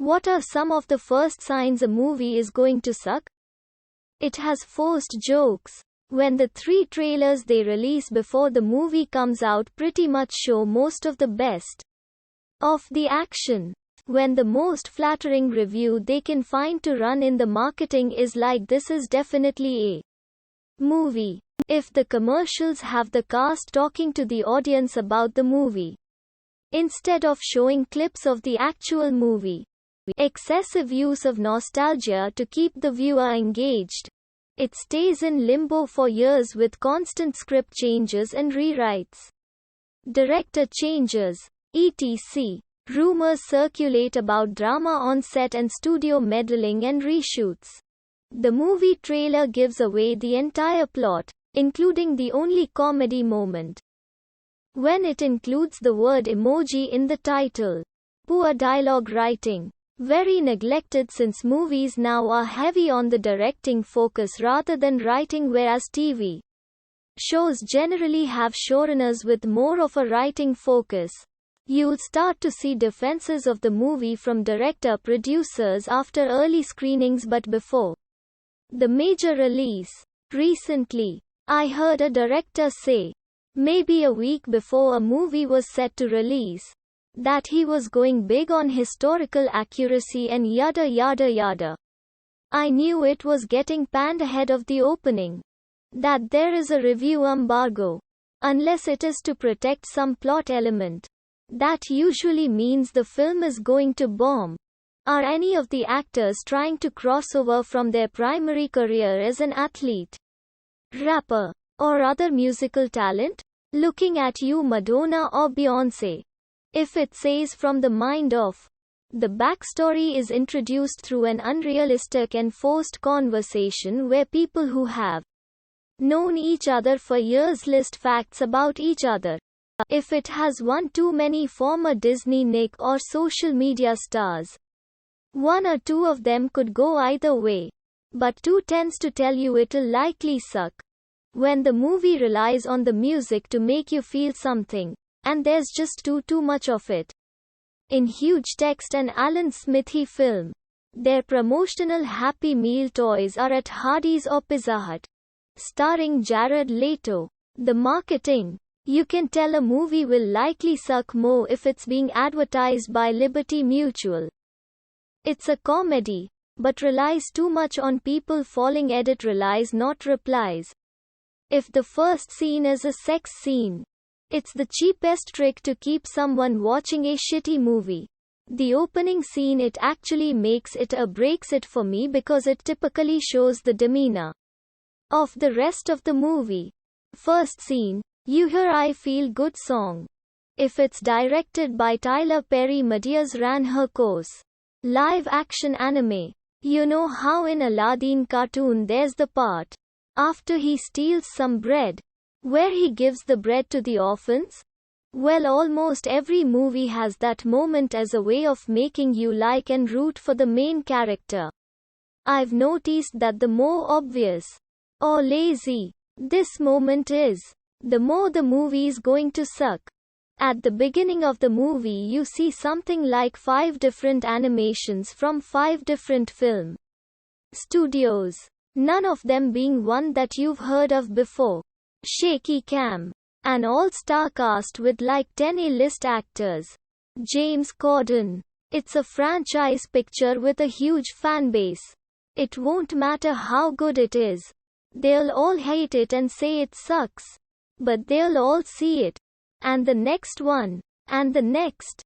What are some of the first signs a movie is going to suck? It has forced jokes. When the 3 trailers they release before the movie comes out pretty much show most of the best of the action. When the most flattering review they can find to run in the marketing is like, "This is definitely a movie." If the commercials have the cast talking to the audience about the movie, instead of showing clips of the actual movie. Excessive use of nostalgia to keep the viewer engaged. It stays in limbo for years with constant script changes and rewrites, director changes, etc. Rumors circulate about drama on set and studio meddling and reshoots. The movie trailer gives away the entire plot, including the only comedy moment. When it includes the word emoji in the title. Poor dialogue writing. Very neglected since movies now are heavy on the directing focus rather than writing, whereas TV shows generally have showrunners with more of a writing focus. You'll start to see defenses of the movie from director-producers after early screenings but before the major release. Recently, I heard a director say, maybe a week before a movie was set to release, that he was going big on historical accuracy and yada yada yada. I knew it was getting panned ahead of the opening. That there is a review embargo. Unless it is to protect some plot element. That usually means the film is going to bomb. Are any of the actors trying to cross over from their primary career as an athlete, rapper, or other musical talent? Looking at you, Madonna or Beyoncé. If it says from the mind of, the backstory is introduced through an unrealistic and forced conversation where people who have known each other for years list facts about each other. If it has one too many former Disney Nick or social media stars, 1 or 2 of them could go either way. But 2 tends to tell you it'll likely suck. When the movie relies on the music to make you feel something, and there's just too much of it. In huge text and Alan Smithy film, their promotional Happy Meal toys are at Hardee's or Pizza Hut. Starring Jared Leto. The marketing. You can tell a movie will likely suck more if it's being advertised by Liberty Mutual. It's a comedy, but relies too much on people falling. Edit relies not replies. If the first scene is a sex scene, it's the cheapest trick to keep someone watching a shitty movie. The opening scene, it actually makes it or breaks it for me because it typically shows the demeanor of the rest of the movie. First scene, you hear I Feel Good song. If it's directed by Tyler Perry, Medea's ran her course. Live action anime. You know how in Aladdin cartoon there's the part after he steals some bread, where he gives the bread to the orphans? Well, almost every movie has that moment as a way of making you like and root for the main character. I've noticed that the more obvious or lazy this moment is, the more the movie is going to suck. At the beginning of the movie you see something like 5 different animations from 5 different film studios, none of them being one that you've heard of before. Shaky cam. An all-star cast with like 10 A-list actors. James Corden. It's a franchise picture with a huge fan base. It won't matter how good it is. They'll all hate it and say it sucks. But they'll all see it. And the next one. And the next.